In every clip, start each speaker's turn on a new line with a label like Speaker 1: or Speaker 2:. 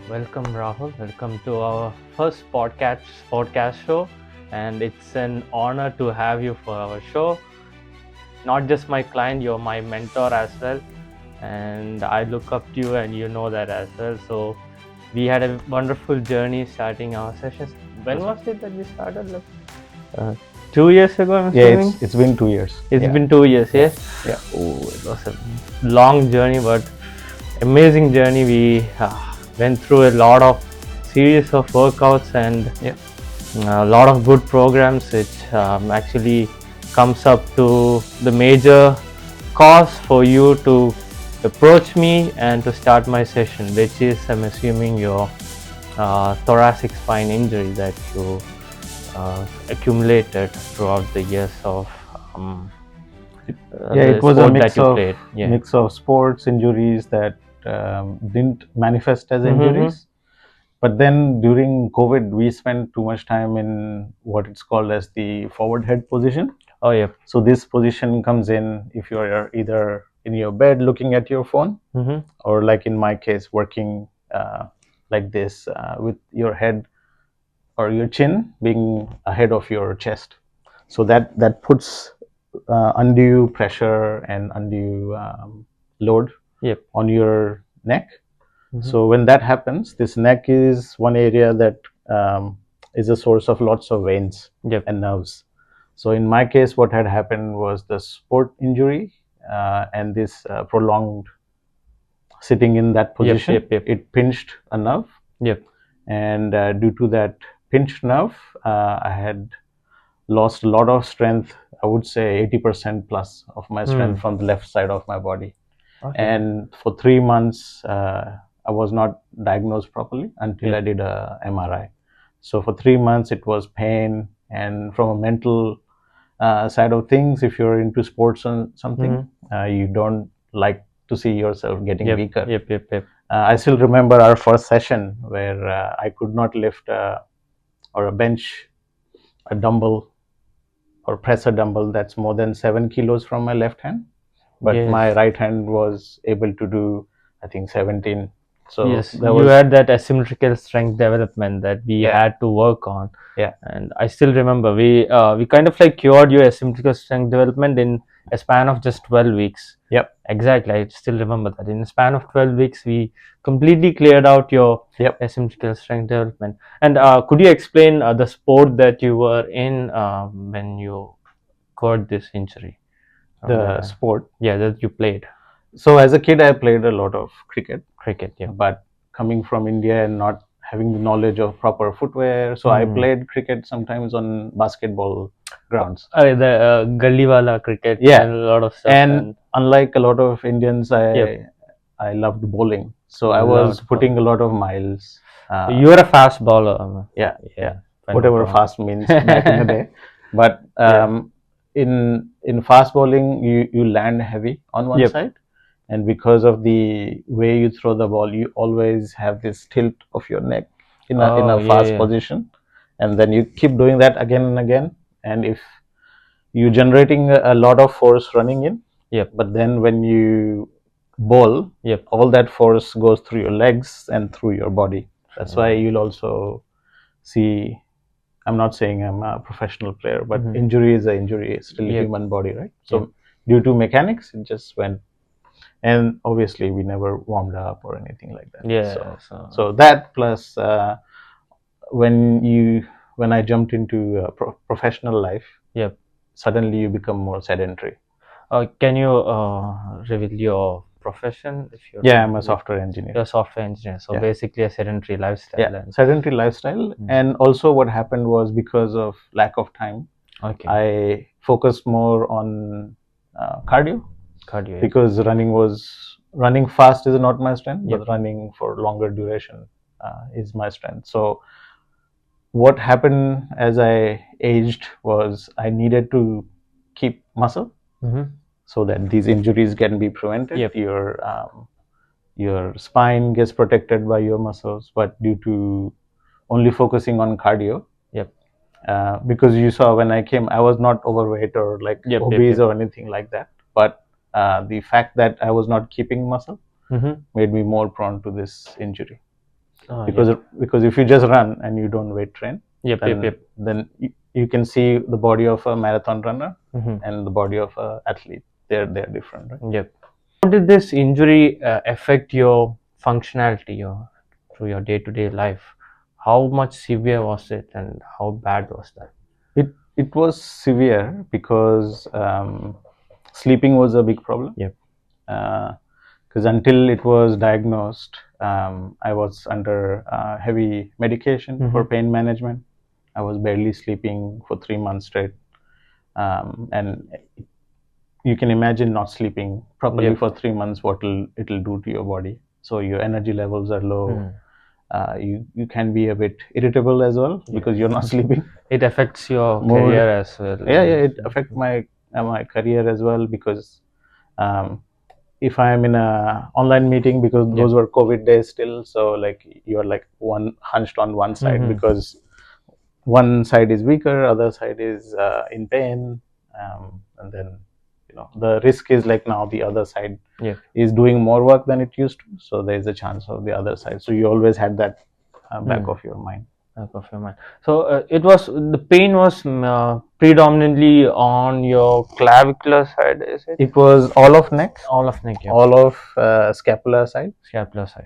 Speaker 1: Welcome, Rahul. Welcome to our first podcast show, and it's an honor to have you for our show. Not just my client, you're my mentor as well, and I look up to you, and you know that as well. So we had a wonderful journey starting our sessions. When was it that we started? Uh, 2 years ago, I'm assuming?
Speaker 2: It's been 2 years.
Speaker 1: It's been 2 years, yeah?
Speaker 2: Yeah.
Speaker 1: Oh, it was a long journey, but amazing journey. We went through a lot of series of workouts and a lot of good programs, which actually comes up to the major cause for you to approach me and to start my session, which is, I'm assuming, your thoracic spine injury that you accumulated throughout the years of
Speaker 2: It was a
Speaker 1: mix
Speaker 2: of sports injuries that didn't manifest as injuries. But then during COVID, we spent too much time in what it's called as the forward head position.
Speaker 1: Oh, yeah.
Speaker 2: So this position comes in if you're either in your bed looking at your phone, or like in my case, working like this with your head or your chin being ahead of your chest. So that puts undue pressure and undue load on your neck. So when that happens, this neck is one area that is a source of lots of veins and nerves. So in my case, what had happened was the sport injury and this prolonged sitting in that position. It pinched a nerve. And due to that pinched nerve, I had lost a lot of strength. I would say 80% plus of my strength from the left side of my body. And for 3 months, I was not diagnosed properly until I did a MRI. So for 3 months, it was pain. And from a mental side of things, if you're into sports or something, you don't like to see yourself getting weaker. I still remember our first session where I could not lift or a bench, a dumbbell, or press a dumbbell that's more than 7 kilos from my left hand, but my right hand was able to do, I think, 17. So
Speaker 1: yes, you had that asymmetrical strength development that we had to work on. And I still remember we kind of like cured your asymmetrical strength development in a span of just 12 weeks. Exactly. I still remember that in a span of 12 weeks we completely cleared out your asymmetrical strength development. And could you explain the sport that you were in when you got this injury?
Speaker 2: The sport
Speaker 1: that you played.
Speaker 2: So as a kid, I played a lot of cricket.
Speaker 1: Yeah.
Speaker 2: But coming from India and not having the knowledge of proper footwear, so I played cricket sometimes on basketball grounds.
Speaker 1: The gully wala cricket. And a lot of stuff.
Speaker 2: And unlike a lot of Indians, I loved bowling. So I was putting a lot of miles.
Speaker 1: You were a fast bowler.
Speaker 2: Whatever fast means back in the day. But in fast bowling, you land heavy on one side. And because of the way you throw the ball, you always have this tilt of your neck in a fast position. And then you keep doing that again and again. And if you're generating a lot of force running in, but then when you bowl, all that force goes through your legs and through your body. That's why you'll also see, I'm not saying I'm a professional player, but injury is an injury. It's still a human body, right? So due to mechanics, it just went. And obviously, we never warmed up or anything like that. So that plus when I jumped into professional life, suddenly you become more sedentary.
Speaker 1: Can you reveal your profession? If you're
Speaker 2: I'm a software engineer.
Speaker 1: You're a software engineer, so basically a sedentary lifestyle.
Speaker 2: Sedentary lifestyle. And also what happened was because of lack of time, I focused more on cardio. Because running fast is not my strength, but running for longer duration is my strength. So what happened as I aged was I needed to keep muscle so that these injuries can be prevented. Your spine gets protected by your muscles, but due to only focusing on cardio, because you saw when I came, I was not overweight or like obese or anything like that, but the fact that I was not keeping muscle made me more prone to this injury. because if you just run and you don't weight train, then you can see the body of a marathon runner and the body of a athlete. They're different, right?
Speaker 1: Yep. How did this injury affect your functionality through your day-to-day life? How much severe was it, and how bad was that?
Speaker 2: It was severe because sleeping was a big problem.
Speaker 1: Yep.
Speaker 2: Because until it was diagnosed, I was under heavy medication for pain management. I was barely sleeping for 3 months straight, and you can imagine not sleeping properly for 3 months, what it'll do to your body. So your energy levels are low. You can be a bit irritable as well because you're not sleeping.
Speaker 1: It affects your career as well.
Speaker 2: Yeah, it affects my career as well, because if I'm in a online meeting, because those were COVID days still, so like you're like hunched on one side because one side is weaker, other side is in pain, and then the risk is like now the other side is doing more work than it used to, so there is a chance of the other side. So you always had that back of your mind.
Speaker 1: So the pain was predominantly on your clavicular side, is it?
Speaker 2: It was all of neck,
Speaker 1: All of neck,
Speaker 2: all of scapular side,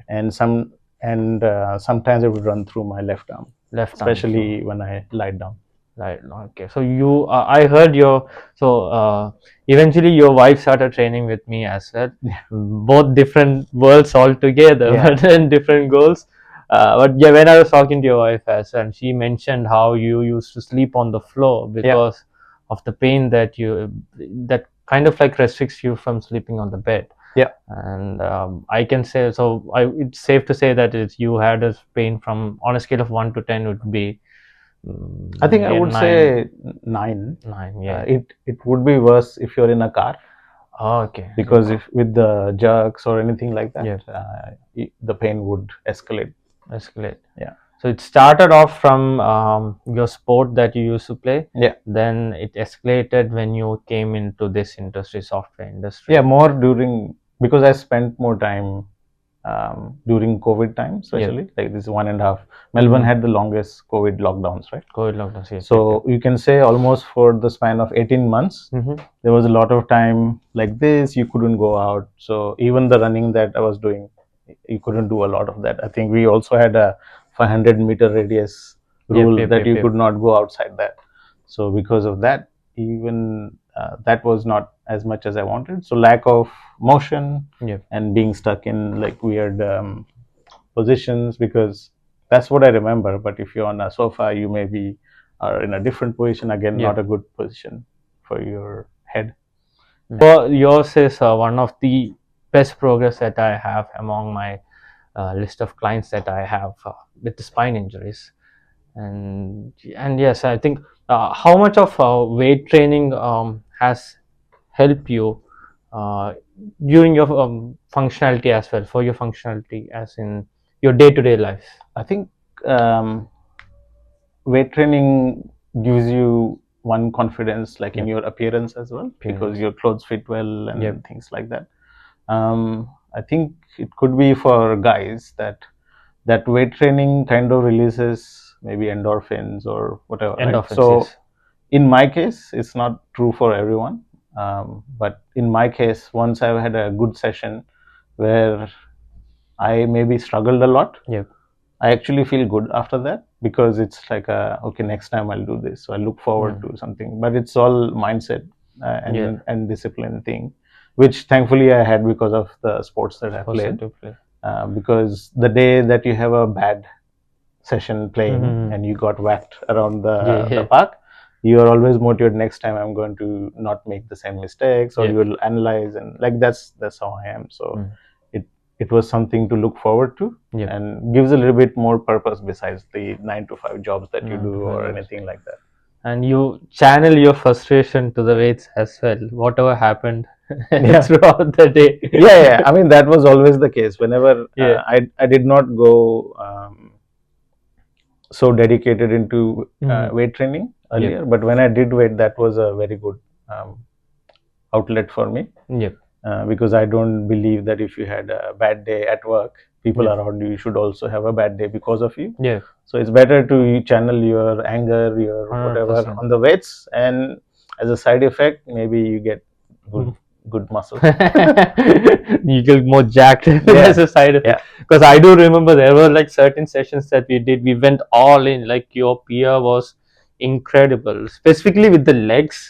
Speaker 2: and sometimes it would run through my left arm, especially when I lie down.
Speaker 1: Right. Okay. So you, I heard eventually your wife started training with me as well. Both different worlds altogether, but then different goals. But yeah, when I was talking to your wife as well, and she mentioned how you used to sleep on the floor because of the pain that kind of like restricts you from sleeping on the bed.
Speaker 2: Yeah.
Speaker 1: And I can say, it's safe to say that you had a pain from, on a scale of 1 to 10 would be,
Speaker 2: I think I would say 9.
Speaker 1: 9, yeah.
Speaker 2: It would be worse if you're in a car.
Speaker 1: Oh, okay.
Speaker 2: Because if with the jerks or anything like that, the pain would escalate. Yeah.
Speaker 1: So it started off from your sport that you used to play.
Speaker 2: Yeah.
Speaker 1: Then it escalated when you came into this industry, software industry.
Speaker 2: Yeah, more because I spent more time during COVID time, especially like this 1.5. Melbourne had the longest COVID lockdowns, right?
Speaker 1: COVID lockdowns, yes.
Speaker 2: So you can say almost for the span of 18 months, there was a lot of time like this. You couldn't go out. So even the running that I was doing, you couldn't do a lot of that. I think we also had a 500-meter radius rule that you could not go outside that. So because of that, even that was not as much as I wanted. So lack of motion and being stuck in like weird positions, because that's what I remember. But if you're on a sofa, you maybe are in a different position. Again, not a good position for your head.
Speaker 1: Well, yours is one of the best progress that I have among my list of clients that I have with the spine injuries. And yes, I think how much of weight training has helped you during your functionality as well, for your functionality as in your day-to-day life?
Speaker 2: I think weight training gives you one confidence, like in your appearance as well, because your clothes fit well and things like that. I think it could be for guys that weight training kind of releases maybe endorphins or whatever. Right? So in my case, it's not true for everyone. But in my case, once I've had a good session where I maybe struggled a lot, I actually feel good after that, because it's like okay, next time I'll do this. So I look forward to something. But it's all mindset and discipline thing, which thankfully I had because of the sports that I played. Because the day that you have a bad session playing and you got whacked around the park, you are always motivated. Next time I'm going to not make the same mistakes, or you will analyze, and like that's how I am. So it was something to look forward to, and gives a little bit more purpose besides the 9 to 5 jobs that you do or anything like that.
Speaker 1: And you channel your frustration to the weights as well, whatever happened throughout the day.
Speaker 2: Yeah. I mean, that was always the case. Whenever I did not go so dedicated into weight training earlier, but when I did weight, that was a very good outlet for me. Because I don't believe that if you had a bad day at work, people
Speaker 1: Yeah.
Speaker 2: around you should also have a bad day because of you.
Speaker 1: Yeah.
Speaker 2: So it's better to channel your anger, your whatever
Speaker 1: 100%.
Speaker 2: on the weights, and as a side effect, maybe you get good muscle.
Speaker 1: You get more jacked
Speaker 2: Yeah.
Speaker 1: as a side
Speaker 2: Yeah.
Speaker 1: effect. Because I do remember there were like certain sessions that we did. We went all in. Like your PR was incredible, specifically with the legs.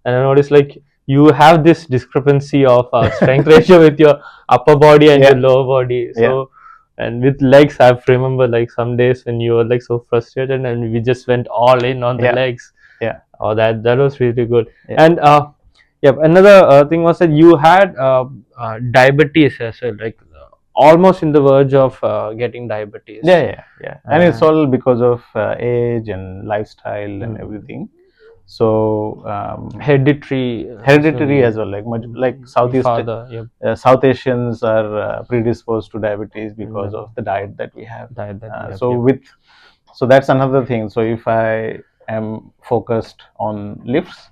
Speaker 1: And I noticed like you have this discrepancy of strength ratio with your upper body and your
Speaker 2: Yeah.
Speaker 1: lower body.
Speaker 2: Yeah.
Speaker 1: So, and with legs, I've remember like some days when you were like so frustrated, and we just went all in on the
Speaker 2: Yeah.
Speaker 1: legs.
Speaker 2: Yeah.
Speaker 1: Oh, that was really good.
Speaker 2: Yeah.
Speaker 1: And yeah, another thing was that you had diabetes as well, like almost in the verge of getting diabetes.
Speaker 2: Yeah. And it's all because of age and lifestyle and everything. So
Speaker 1: Hereditary.
Speaker 2: hereditary as well, like much like
Speaker 1: Father, yep.
Speaker 2: South Asians are predisposed to diabetes because of the diet that we have.
Speaker 1: Diet that we have,
Speaker 2: So
Speaker 1: yep.
Speaker 2: so that's another thing. So if I am focused on lifts,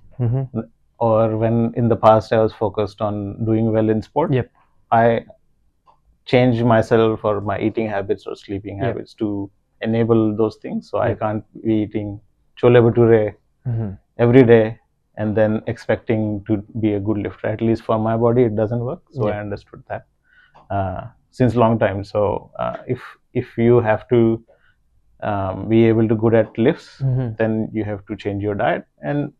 Speaker 2: or when in the past I was focused on doing well in sport,
Speaker 1: Yep.
Speaker 2: I change myself or my eating habits or sleeping habits to enable those things. So I can't be eating chole bhature every day and then expecting to be a good lifter. At least for my body, it doesn't work. So I understood that since long time. So if you have to be able to good at lifts, then you have to change your diet. And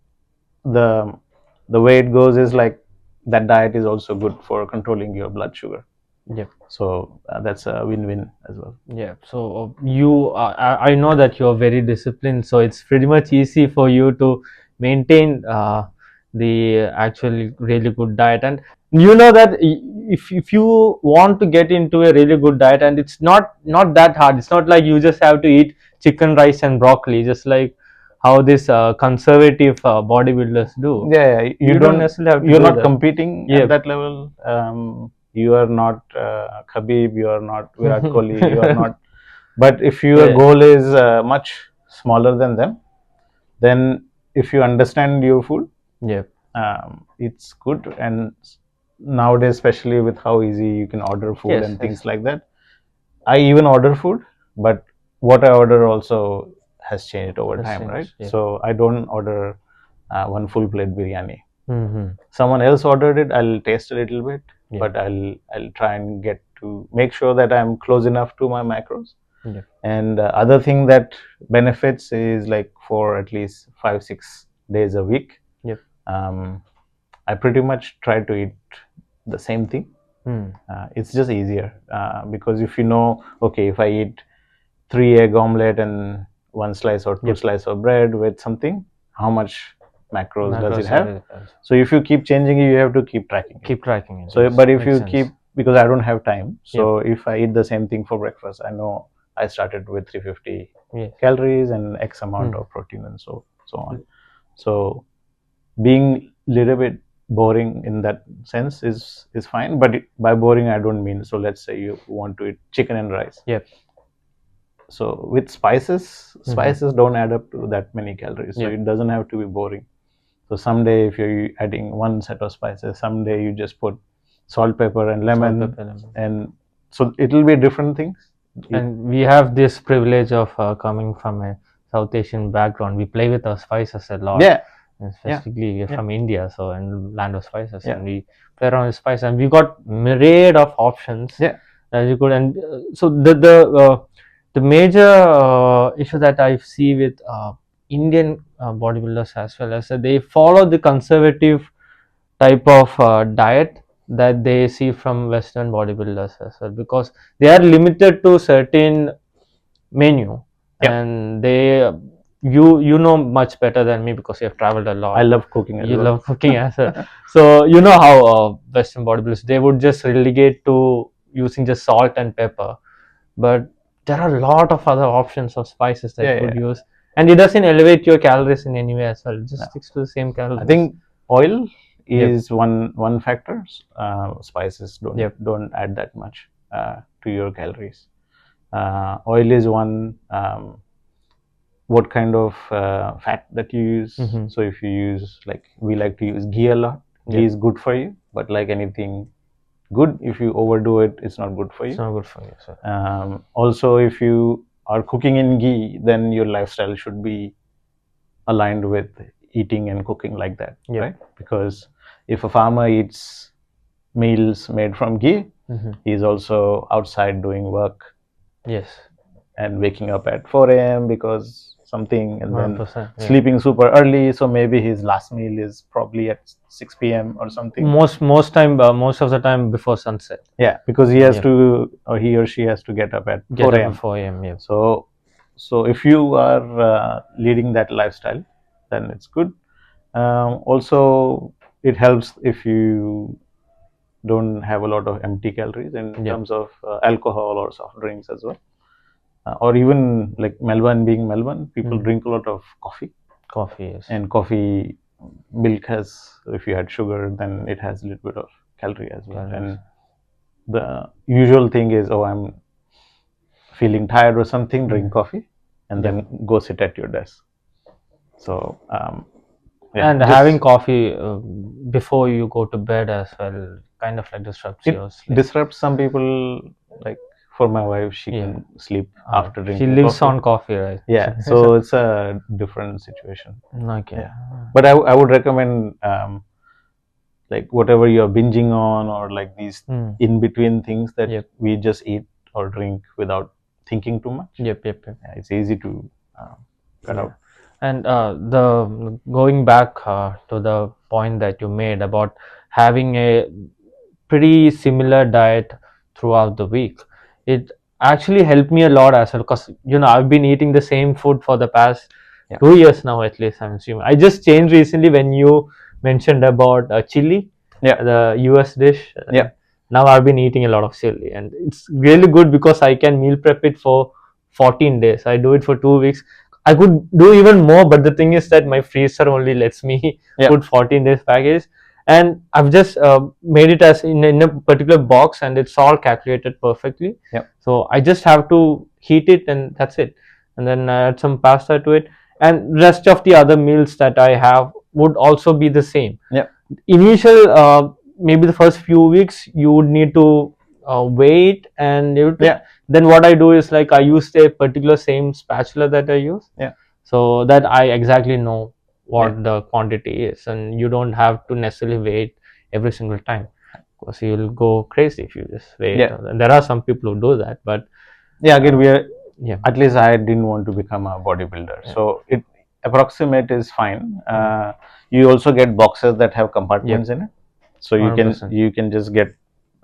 Speaker 2: the way it goes is like that diet is also good for controlling your blood sugar.
Speaker 1: Yep.
Speaker 2: So that's a win-win as well.
Speaker 1: Yeah. So you, I know that you're very disciplined, so it's pretty much easy for you to maintain the actually really good diet. And you know that if you want to get into a really good diet, and it's not that hard. It's not like you just have to eat chicken, rice, and broccoli, just like how this conservative bodybuilders do.
Speaker 2: Yeah.
Speaker 1: You don't necessarily have to
Speaker 2: you're
Speaker 1: do
Speaker 2: not
Speaker 1: that.
Speaker 2: competing at that level. You are not Khabib, you are not Virat Kohli, you are not. But if your goal is much smaller than them, then if you understand your food, it's good. And nowadays, especially with how easy you can order food and things like that, I even order food, but what I order also has changed over time, right? So I don't order one full plate biryani. Someone else ordered it, I'll taste a little bit, but I'll try and get to make sure that I'm close enough to my macros. And other thing that benefits is like for at least 5-6 days a week, I pretty much try to eat the same thing. It's just easier because if you know, okay, if I eat 3 egg omelette and 1 slice or 2 slice of bread with something, how much macros does it have? So if you keep changing it, you have to keep tracking it. So but if you keep, because I don't have time, so if I eat the same thing for breakfast, I know I started with 350 calories and X amount of protein and so on. So being little bit boring in that sense is fine, but by boring I don't mean, so let's say you want to eat chicken and rice. So with spices don't add up to that many calories, so it doesn't have to be boring. So someday if you're adding one set of spices, someday you just put salt, pepper and lemon, and so it will be different things.
Speaker 1: And we have this privilege of coming from a South Asian background. We play with our spices a lot. And specifically from India, so in land of spices, and we play around with spice, and we got myriad of options that you could. And so the major issue that I see with Indian bodybuilders as well as that they follow the conservative type of diet that they see from Western bodybuilders as well, because they are limited to certain menu, and they you know much better than me because you have traveled a lot.
Speaker 2: I love cooking as
Speaker 1: you
Speaker 2: well.
Speaker 1: love cooking as well. So you know how Western bodybuilders, they would just relegate to using just salt and pepper, but there are a lot of other options of spices that you could use, and it doesn't elevate your calories in any way as well. It just sticks to the same calories.
Speaker 2: I think oil is one factor. Spices don't add that much to your calories. Oil is one. What kind of fat that you use? So if you use, like we like to use ghee a lot, ghee is good for you, but like anything, good. If you overdo it, it's not good for you.
Speaker 1: It's not good for you. So.
Speaker 2: Also, if you are cooking in ghee, then your lifestyle should be aligned with eating and cooking like that, right? Because if a farmer eats meals made from ghee, he's also outside doing work.
Speaker 1: Yes.
Speaker 2: And waking up at 4 a.m. because something, and then
Speaker 1: 100%,
Speaker 2: sleeping super early. So maybe his last meal is probably at 6 p.m. or something.
Speaker 1: Most of the time before sunset.
Speaker 2: Yeah, because he has to, or he or she has to get up at 4 a.m.
Speaker 1: 4 a.m. Yeah.
Speaker 2: So if you are leading that lifestyle, then it's good. Also, it helps if you don't have a lot of empty calories in terms of alcohol or soft drinks as well. Or even like Melbourne, being Melbourne, people drink a lot of coffee.
Speaker 1: Coffee, yes.
Speaker 2: And coffee, milk has, if you add sugar, then it has a little bit of calorie as well. And the usual thing is, oh, I'm feeling tired or something, drink coffee, and then go sit at your desk. So,
Speaker 1: and having coffee before you go to bed as well kind of like disrupts your sleep.
Speaker 2: Disrupts some people. Like for my wife, she can sleep after drinking.
Speaker 1: She lives
Speaker 2: coffee.
Speaker 1: on coffee, right?
Speaker 2: Yeah, so it's a different situation.
Speaker 1: Okay.
Speaker 2: Yeah. But I would recommend like whatever you're binging on, or like these in between things that we just eat or drink without thinking too much.
Speaker 1: Yep.
Speaker 2: Yeah, it's easy to cut out.
Speaker 1: And the going back to the point that you made about having a pretty similar diet throughout the week, it actually helped me a lot as well, because I've been eating the same food for the past 2 years now, at least. I'm assuming I just changed recently when you mentioned about chili, the US dish. Now I've been eating a lot of chili, and it's really good because I can meal prep it for 14 days. I do it for 2 weeks. I could do even more, but the thing is that my freezer only lets me put 14 days package, and I've just made it as in a particular box, and it's all calculated perfectly. So I just have to heat it, and that's it. And then add some pasta to it, and rest of the other meals that I have would also be the same. Initial maybe the first few weeks you would need to wait, and then what I do is like I use a particular same spatula that I use, so that I exactly know what the quantity is, and you don't have to necessarily wait every single time, because you'll go crazy if you just wait. There are some people who do that, but
Speaker 2: again, we are at least I didn't want to become a bodybuilder, so it approximate is fine. You also get boxes that have compartments in it, so you
Speaker 1: 100%.
Speaker 2: can just get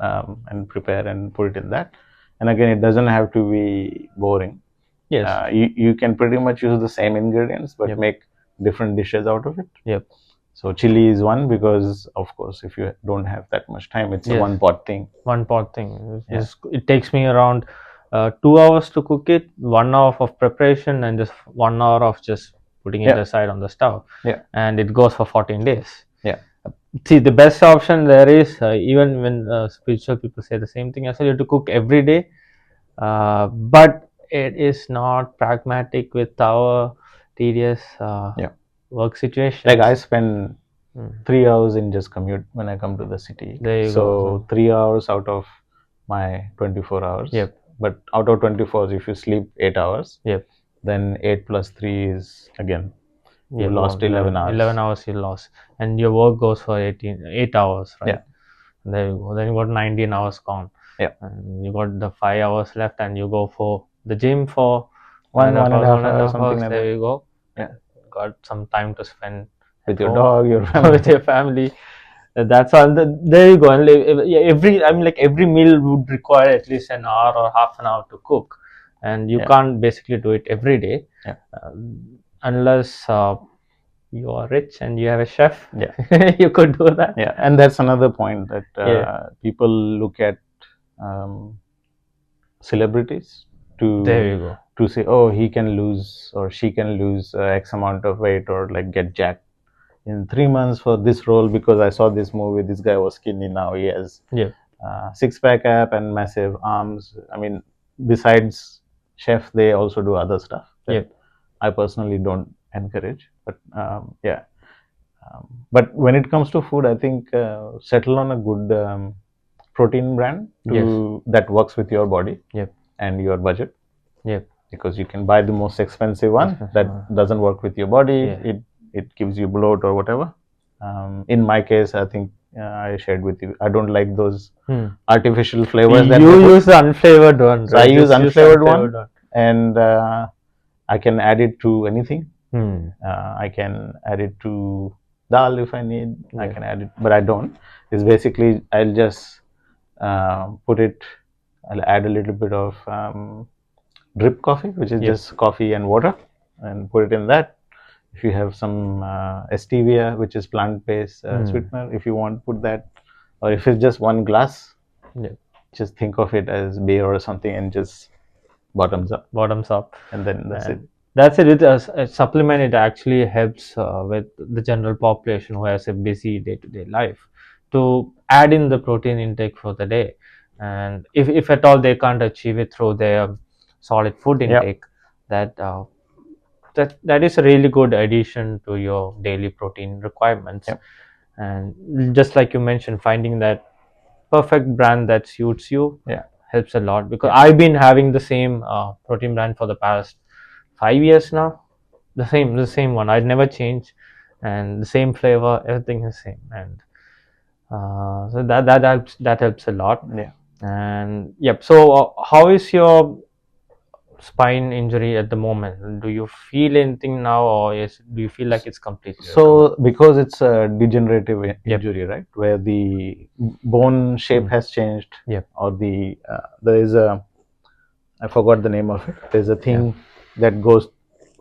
Speaker 2: and prepare and put it in that. And again, it doesn't have to be boring. You can pretty much use the same ingredients but make different dishes out of it. So chili is one, because of course if you don't have that much time, it's a one pot thing.
Speaker 1: It takes me around 2 hours to cook it, 1 hour of preparation, and just 1 hour of just putting it aside on the stove. And it goes for 14 days. See, the best option there is, even when spiritual people say the same thing as well, you have to cook every day, but it is not pragmatic with our tedious work situation.
Speaker 2: Like I spend 3 hours in just commute when I come to the city. So 3 hours out of my 24 hours. But out of 24, if you sleep 8 hours, then 8 plus 3 is again, you lost 11 hours.
Speaker 1: 11 hours you lost, and your work goes for 8 hours, right? There you go. Then you got 19 hours gone. And you got the 5 hours left, and you go for the gym for
Speaker 2: one and a half hours, something like that.
Speaker 1: There you go. Got some time to spend
Speaker 2: with your dog, your family.
Speaker 1: with your family. That's all. There you go. And every meal would require at least an hour or half an hour to cook, and you can't basically do it every day, unless you are rich and you have a chef. You could do that.
Speaker 2: And that's another point that people look at celebrities to say, oh, he can lose or she can lose X amount of weight, or like get jacked in 3 months for this role, because I saw this movie, this guy was skinny, now he has six-pack ab and massive arms. I mean, besides chef, they also do other stuff that I personally don't encourage. But but when it comes to food, I think settle on a good protein brand that works with your body and your budget. Because you can buy the most expensive one that doesn't work with your body. It gives you bloat or whatever. In my case, I think I shared with you, I don't like those artificial flavors that
Speaker 1: you use the unflavored one,
Speaker 2: so I use unflavored one, and I can add it to anything. I can add it to dal if I need. I can add it, but I don't. It's basically I'll just put it. I'll add a little bit of drip coffee, which is just coffee and water, and put it in that. If you have some stevia, which is plant-based sweetener, if you want, put that. Or if it's just one glass, just think of it as beer or something, and just bottoms up, and then that's it.
Speaker 1: That's it. A supplement, it actually helps with the general population who has a busy day-to-day life to add in the protein intake for the day. And if at all they can't achieve it through their solid food intake, that is a really good addition to your daily protein requirements. And just like you mentioned, finding that perfect brand that suits you helps a lot, because I've been having the same protein brand for the past 5 years now. The same one. I'd never changed, and the same flavor, everything is same. And so that helps a lot. And so how is your spine injury at the moment? Do you feel anything now, or do you feel like it's completely
Speaker 2: so because it's a degenerative injury, right, where the bone shape has changed, or there is a, I forgot the name of it, there's a thing that goes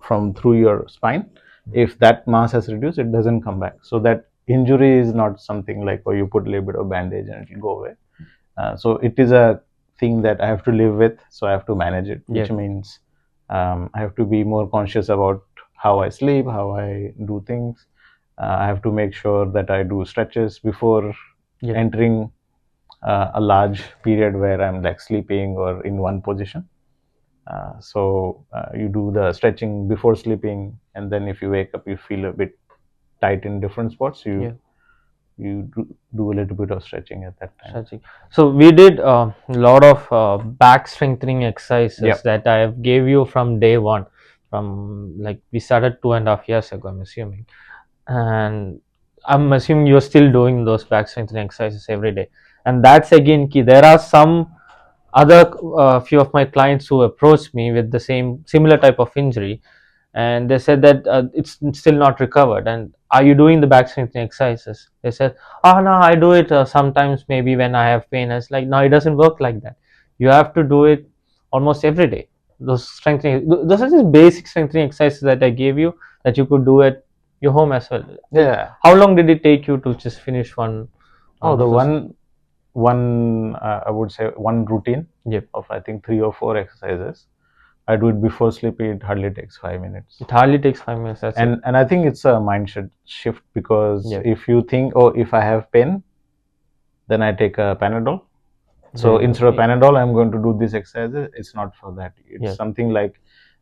Speaker 2: from through your spine. If that mass has reduced, it doesn't come back. So that injury is not something like, you put a little bit of bandage and it will go away. So it is a thing that I have to live with, so I have to manage it, which means I have to be more conscious about how I sleep, how I do things. I have to make sure that I do stretches before entering a large period where I'm like sleeping or in one position. So you do the stretching before sleeping, and then if you wake up, you feel a bit tight in different spots. You do a little bit of stretching at that time.
Speaker 1: So we did a lot of back strengthening exercises that I gave you from day one. From like we started 2.5 years ago, I'm assuming, and I'm assuming you're still doing those back strengthening exercises every day. And that's again key. There are some other few of my clients who approached me with the similar type of injury, and they said that it's still not recovered. And are you doing the back strengthening exercises? They said, oh no, I do it sometimes, maybe when I have pain. It's like, no, it doesn't work like that. You have to do it almost every day. Those are just basic strengthening exercises that I gave you, that you could do at your home as well. How long did it take you to just finish one?
Speaker 2: I would say one routine of, I think, 3 or 4 exercises. I do it before sleep. It hardly takes 5 minutes.
Speaker 1: It hardly takes 5 minutes.
Speaker 2: And I think it's a mindset shift, because if you think, oh, if I have pain, then I take a Panadol. So instead of Panadol, I'm going to do this exercise. It's not for that. It's something like,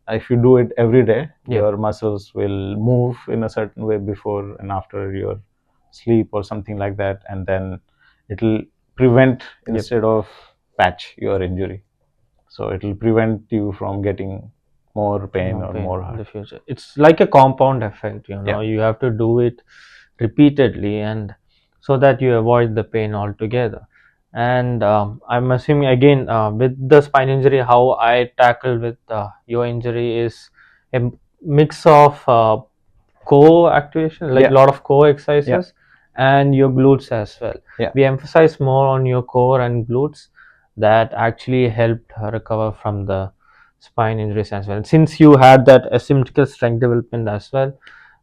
Speaker 2: if you do it every day, your muscles will move in a certain way before and after your sleep or something like that, and then it will prevent instead of patch your injury. So it will prevent you from getting more pain or more hurt
Speaker 1: in the future. It's like a compound effect, you have to do it repeatedly, and so that you avoid the pain altogether. And I'm assuming again, with the spine injury, how I tackle with your injury is a mix of core activation, like a lot of core exercises, and your glutes as well. We emphasize more on your core and glutes. That actually helped her recover from the spine injuries as well. Since you had that asymmetrical strength development as well,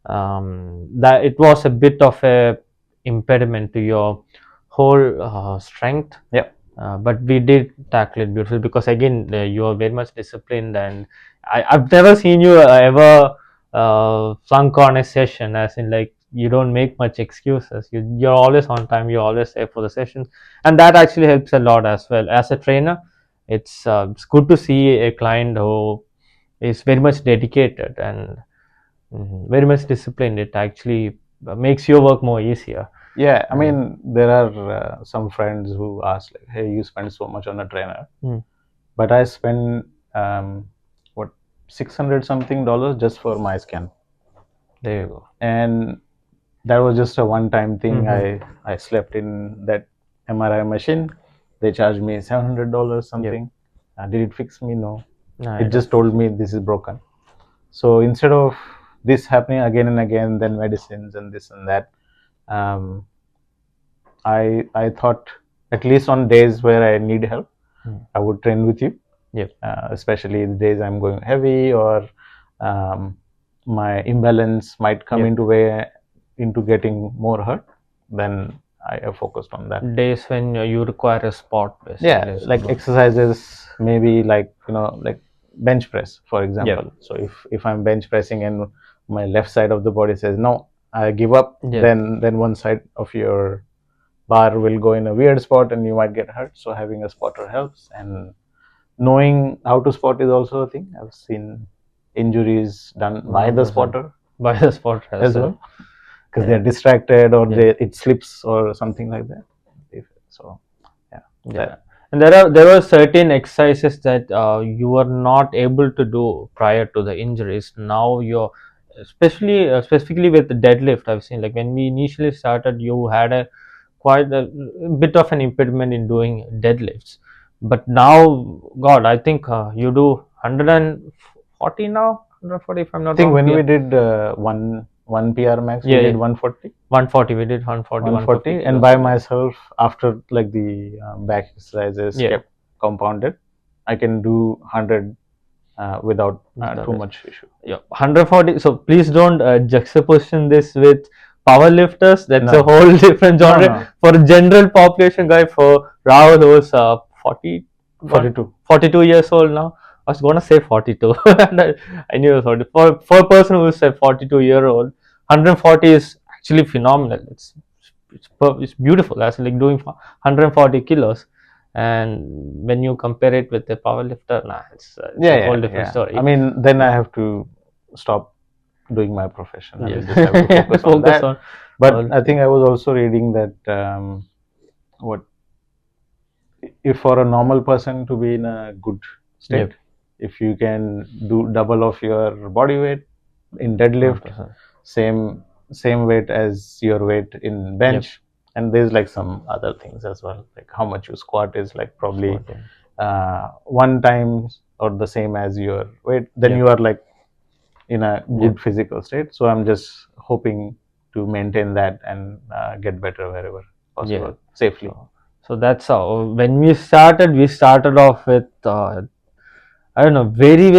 Speaker 1: that it was a bit of a impediment to your whole strength. But we did tackle it beautifully, because again, you are very much disciplined, and I've never seen you ever flunk on a session, as in like you don't make much excuses. You're always on time, you're always there for the sessions, and that actually helps a lot as well. As a trainer, it's good to see a client who is very much dedicated and very much disciplined. It actually makes your work more easier.
Speaker 2: Yeah, I mean, there are some friends who ask like, "Hey, you spend so much on a trainer," but I spend what, $600 something just for my scan,
Speaker 1: There you go.
Speaker 2: and that was just a one-time thing. I slept in that MRI machine. They charged me $700 something. Did it fix me? No.
Speaker 1: No,
Speaker 2: It just told me this is broken. So instead of this happening again and again, then medicines and this and that, um, I thought at least on days where I need help, I would train with you.
Speaker 1: Yep.
Speaker 2: Especially the days I'm going heavy or my imbalance might come into getting more hurt. Then I have focused on that.
Speaker 1: Days when you require a spot, basically.
Speaker 2: Yeah, like exercises, maybe like like bench press, for example.
Speaker 1: Yep.
Speaker 2: So if I'm bench pressing and my left side of the body says no, I give up,
Speaker 1: Yep.
Speaker 2: then one side of your bar will go in a weird spot and you might get hurt. So having a spotter helps, and knowing how to spot is also a thing. I've seen injuries done by the spotter
Speaker 1: By the spotter
Speaker 2: as well, because they're distracted or it slips or something like that. So
Speaker 1: yeah. And there were certain exercises that you were not able to do prior to the injuries. Now you're specifically with the deadlift. I've seen, like, when we initially started, you had a quite a bit of an impediment in doing deadlifts, but now, God, I think you do 140 now. 140, if I'm not
Speaker 2: I think
Speaker 1: wrong.
Speaker 2: when we did one PR max, we did 140.
Speaker 1: 140. We did 140.
Speaker 2: 140, and by myself, after like the back exercises kept compounded, I can do 100 without too much issue.
Speaker 1: Yeah, 140. So please don't juxtaposition this with power lifters. That's a whole different genre.
Speaker 2: No.
Speaker 1: For a general population guy, for Rahul, who's 42 years old now. I was gonna say 42. I knew it was 40. For a person who's a 42-year-old, 140 is actually phenomenal. It's beautiful. That's like doing 140 kilos. And when you compare it with a power lifter, it's a whole different story.
Speaker 2: I mean, then I have to stop doing my profession. I just have to focus on that. But I think I was also reading that if for a normal person to be in a good state, if you can do double of your body weight in deadlift, same weight as your weight in bench, and there's like some other things as well, like how much you squat is like probably 1 time or the same as your weight, then you are like in a good physical state. So I'm just hoping to maintain that and get better wherever possible safely.
Speaker 1: So that's how, when we started off with I don't know, very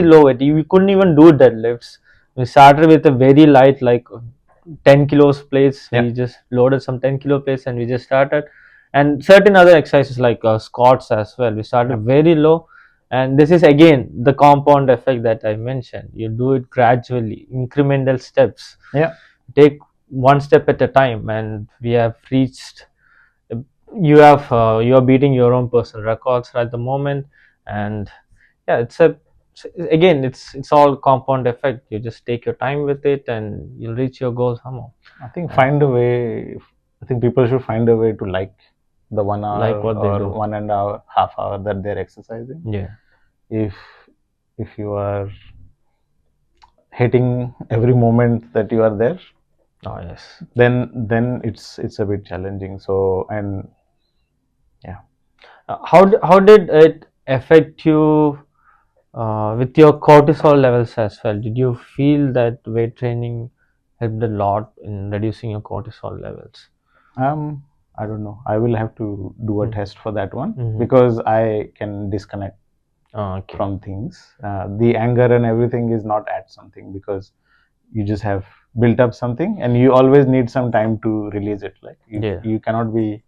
Speaker 1: low weight. We couldn't even do deadlifts. We started with a very light, like 10 kilos plates. We just loaded some 10 kilo plates and we just started. And certain other exercises like squats as well. We started very low. And this is again the compound effect that I mentioned. You do it gradually, incremental steps. Take one step at a time, and we have reached. You are beating your own personal records at the moment, and it's all compound effect. You just take your time with it, and you'll reach your goals somehow.
Speaker 2: I think I think people should find a way to like the 1 hour
Speaker 1: Like what they
Speaker 2: or
Speaker 1: do.
Speaker 2: 1.5 half hour that they're exercising. If you are hating every moment that you are there, then it's a bit challenging. So, and
Speaker 1: how did it affect you with your cortisol levels as well? Did you feel that weight training helped a lot in reducing your cortisol levels?
Speaker 2: I don't know. I will have to do a test for that one, because I can disconnect from things. The anger and everything is not at something, because you just have built up something and you always need some time to release it. Like you cannot be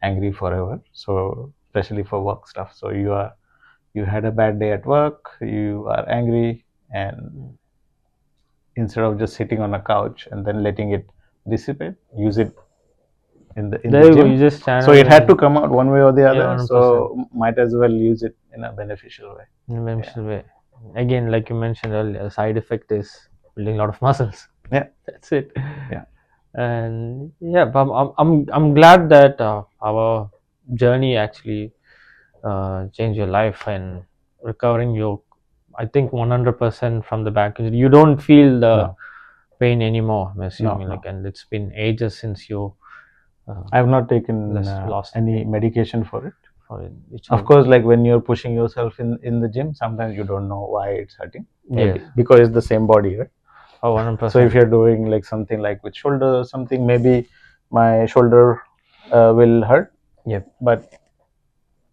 Speaker 2: angry forever. So especially for work stuff. So you had a bad day at work, you are angry, and instead of just sitting on a couch and then letting it dissipate, use it in the gym. So it had to come out one way or the other.
Speaker 1: 100%.
Speaker 2: So might as well use it in a beneficial way.
Speaker 1: Again, like you mentioned earlier, the side effect is building a lot of muscles.
Speaker 2: Yeah,
Speaker 1: That's it.
Speaker 2: Yeah.
Speaker 1: And yeah, but I'm glad that our journey actually changed your life and recovering your, I think 100% from the back injury. You don't feel the
Speaker 2: No,
Speaker 1: pain anymore, I'm assuming.
Speaker 2: no.
Speaker 1: And it's been ages since you
Speaker 2: I have not taken
Speaker 1: lost
Speaker 2: any
Speaker 1: pain
Speaker 2: medication for it.
Speaker 1: for it, which
Speaker 2: Of
Speaker 1: would,
Speaker 2: course, like when you're pushing yourself in the gym, sometimes you don't know why it's hurting.
Speaker 1: yes,
Speaker 2: Maybe because it's the same body, right?
Speaker 1: oh,
Speaker 2: So if
Speaker 1: 100%.
Speaker 2: you're doing like something like with shoulder or something, maybe my shoulder will hurt.
Speaker 1: Yep.
Speaker 2: But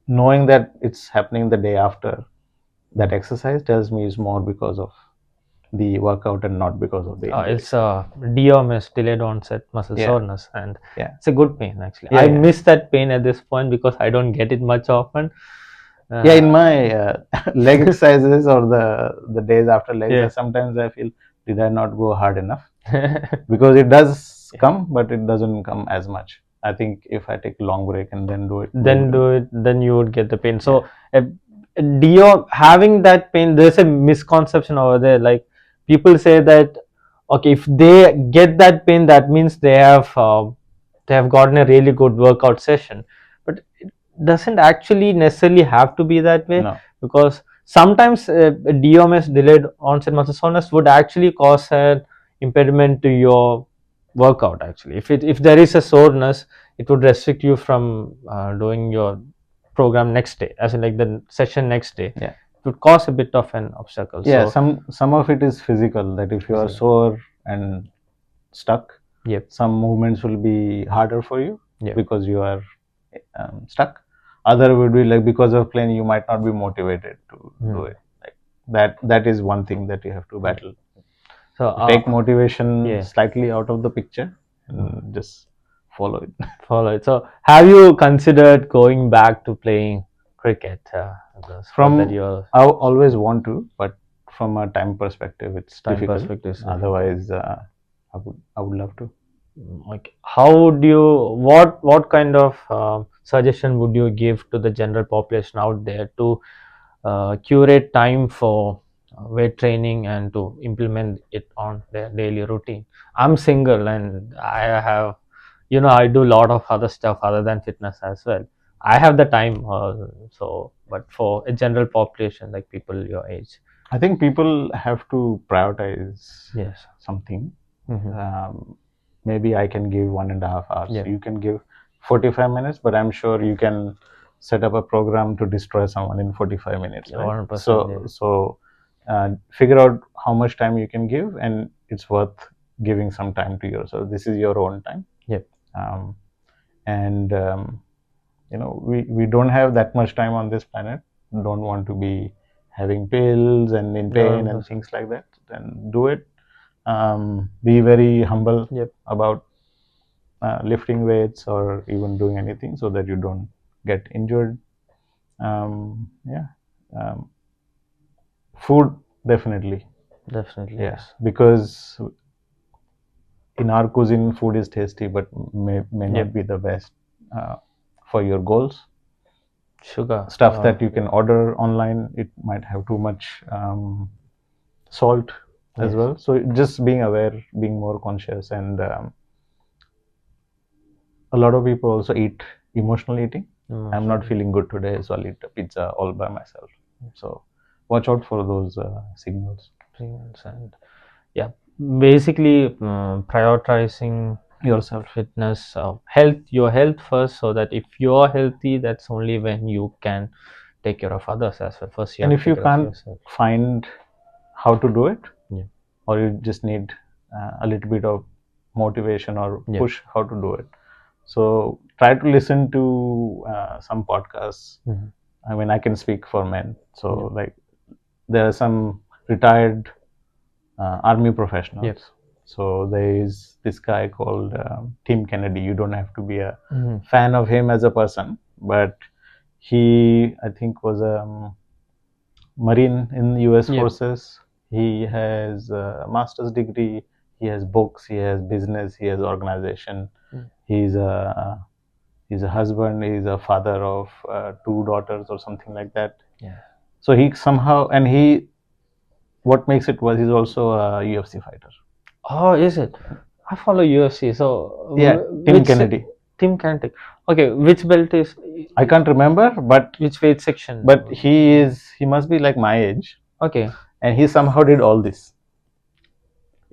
Speaker 2: knowing that it's happening the day after that exercise tells me it's more because of the workout and not because of the injury.
Speaker 1: It's DOMS, delayed onset muscle
Speaker 2: Yeah,
Speaker 1: soreness, and
Speaker 2: yeah,
Speaker 1: it's a good pain actually.
Speaker 2: yeah,
Speaker 1: I
Speaker 2: yeah.
Speaker 1: miss that pain at this point because I don't get it much often.
Speaker 2: Yeah, in
Speaker 1: Uh,
Speaker 2: my leg exercises or the days after legs,
Speaker 1: yeah.
Speaker 2: sometimes I feel, did I not go hard enough? Because it does come, but it doesn't come as much. I think if I take a long break and then do it,
Speaker 1: Then
Speaker 2: maybe
Speaker 1: do it, then you would get the pain.
Speaker 2: yeah,
Speaker 1: So DO having that pain, there's a misconception over there. Like people say that okay, if they get that pain, that means they have gotten a really good workout session. But it doesn't actually necessarily have to be that way,
Speaker 2: no,
Speaker 1: because sometimes DOMS, delayed onset muscle soreness, would actually cause an impediment to your workout. Actually, if there is a soreness, it would restrict you from doing your program next day, as in like the session next day.
Speaker 2: yeah,
Speaker 1: It would cause a bit of an obstacle.
Speaker 2: yeah.
Speaker 1: So
Speaker 2: Some of it is physical. That if you are sore and stuck,
Speaker 1: yep,
Speaker 2: some movements will be harder for you
Speaker 1: yep,
Speaker 2: because you are stuck. Other would be like because of pain, you might not be motivated to do it. Like that is one thing that you have to battle.
Speaker 1: so
Speaker 2: Take motivation
Speaker 1: yeah,
Speaker 2: slightly out of the picture and just follow it.
Speaker 1: follow it. So have you considered going back to playing cricket, the sport that
Speaker 2: From
Speaker 1: you're
Speaker 2: I always want to, but from a time perspective, it's
Speaker 1: time
Speaker 2: difficult.
Speaker 1: perspective is difficult.
Speaker 2: Otherwise, I would love to.
Speaker 1: Like how would you, what kind of suggestion would you give to the general population out there to curate time for weight training and to implement it on their daily routine? I'm single and I have, I do a lot of other stuff other than fitness as well. I have the time, so but for a general population like people your age.
Speaker 2: I think people have to prioritize
Speaker 1: Yes.
Speaker 2: something.
Speaker 1: Mm-hmm.
Speaker 2: Maybe I can give 1.5 hours.
Speaker 1: Yeah.
Speaker 2: You can give 45 minutes, but I'm sure you can set up a program to destroy someone in 45 minutes, right?
Speaker 1: 100%. Yeah.
Speaker 2: So figure out how much time you can give, and it's worth giving some time to yourself. This is your own time.
Speaker 1: Yep.
Speaker 2: And we don't have that much time on this planet. Don't want to be having pills and in pain and things like that. Then do it. Be very humble
Speaker 1: Yep.
Speaker 2: about lifting weights or even doing anything so that you don't get injured. Yeah. Food, definitely.
Speaker 1: Definitely.
Speaker 2: Yeah,
Speaker 1: Yes.
Speaker 2: because in our cuisine, food is tasty, but may not
Speaker 1: Yep.
Speaker 2: be the best for your goals.
Speaker 1: Sugar
Speaker 2: Stuff that you can order online, it might have too much salt as
Speaker 1: Yes.
Speaker 2: well. So just being aware, being more conscious, and a lot of people also eat emotional eating. I'm not feeling good today, so I'll eat a pizza all by myself. So watch out for those signals.
Speaker 1: And yeah, basically prioritizing
Speaker 2: Yourself.
Speaker 1: fitness, health, your health first, so that if you're healthy, that's only when you can take care of others as well. First, you
Speaker 2: And
Speaker 1: have
Speaker 2: if
Speaker 1: to
Speaker 2: you
Speaker 1: take care of
Speaker 2: can't
Speaker 1: yourself.
Speaker 2: find how to do it,
Speaker 1: Yeah.
Speaker 2: or you just need a little bit of motivation or
Speaker 1: Yeah.
Speaker 2: push how to do it, so try to listen to some podcasts.
Speaker 1: Mhm.
Speaker 2: I mean, I can speak for men. So like there are some retired army professionals.
Speaker 1: Yep.
Speaker 2: So there is this guy called Tim Kennedy. You don't have to be a
Speaker 1: Mhm.
Speaker 2: fan of him as a person, but he, I think, was a Marine in the US
Speaker 1: Yep.
Speaker 2: forces. He has a master's degree. He has books. He has business. He has organization. He's a husband. He's a father of two daughters or something like that.
Speaker 1: Yeah.
Speaker 2: So he somehow, and he, what makes it was he's also a UFC fighter.
Speaker 1: Oh, is it? I follow UFC. So
Speaker 2: Yeah, Tim Kennedy.
Speaker 1: Tim Kennedy. Okay, which belt is?
Speaker 2: I can't remember, but
Speaker 1: Which weight section?
Speaker 2: but he must be like my age,
Speaker 1: Okay.
Speaker 2: and he somehow did all this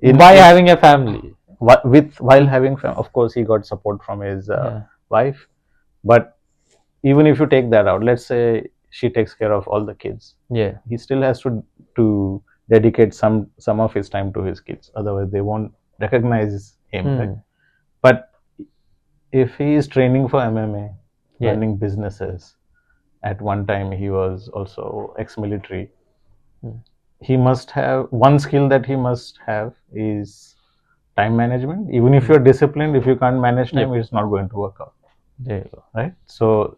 Speaker 1: By having a family.
Speaker 2: while having of course he got support from his
Speaker 1: Yeah.
Speaker 2: wife, but even if you take that out, let's say she takes care of all the kids,
Speaker 1: Yeah.
Speaker 2: he still has to dedicate some of his time to his kids, otherwise they won't recognize him, right? But if he is training for MMA,
Speaker 1: Yeah.
Speaker 2: running businesses, at one time he was also ex-military, he must have one skill that he must have is time management. Even if you're disciplined, if you can't manage time, it's not going to work out.
Speaker 1: There you go.
Speaker 2: Right? So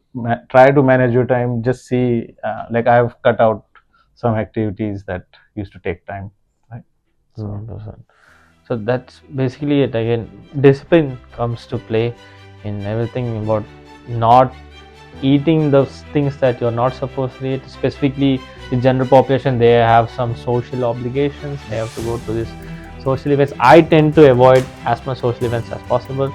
Speaker 2: try to manage your time. Just see, like I've cut out some activities that used to take time. Right? So
Speaker 1: 100%. So that's basically it. Again, discipline comes to play in everything about not eating those things that you're not supposed to eat. Specifically, the general population, they have some social obligations. They have to go to this social events. I tend to avoid as much social events as possible.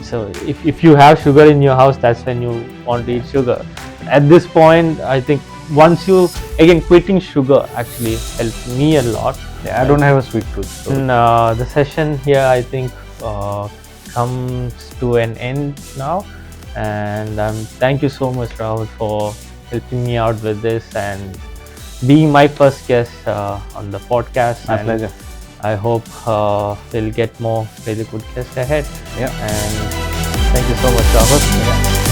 Speaker 1: So if you have sugar in your house, that's when you want to eat sugar. At this point, I think once you, again, quitting sugar actually helped me a lot.
Speaker 2: yeah, I don't have a sweet tooth. So
Speaker 1: And, the session here, I think, comes to an end now. And thank you so much, Rahul, for helping me out with this and being my first guest on the podcast.
Speaker 2: my
Speaker 1: And
Speaker 2: pleasure.
Speaker 1: I hope we'll get more really good guests ahead.
Speaker 2: Yeah.
Speaker 1: And thank you so much, Rahul.
Speaker 2: Yeah.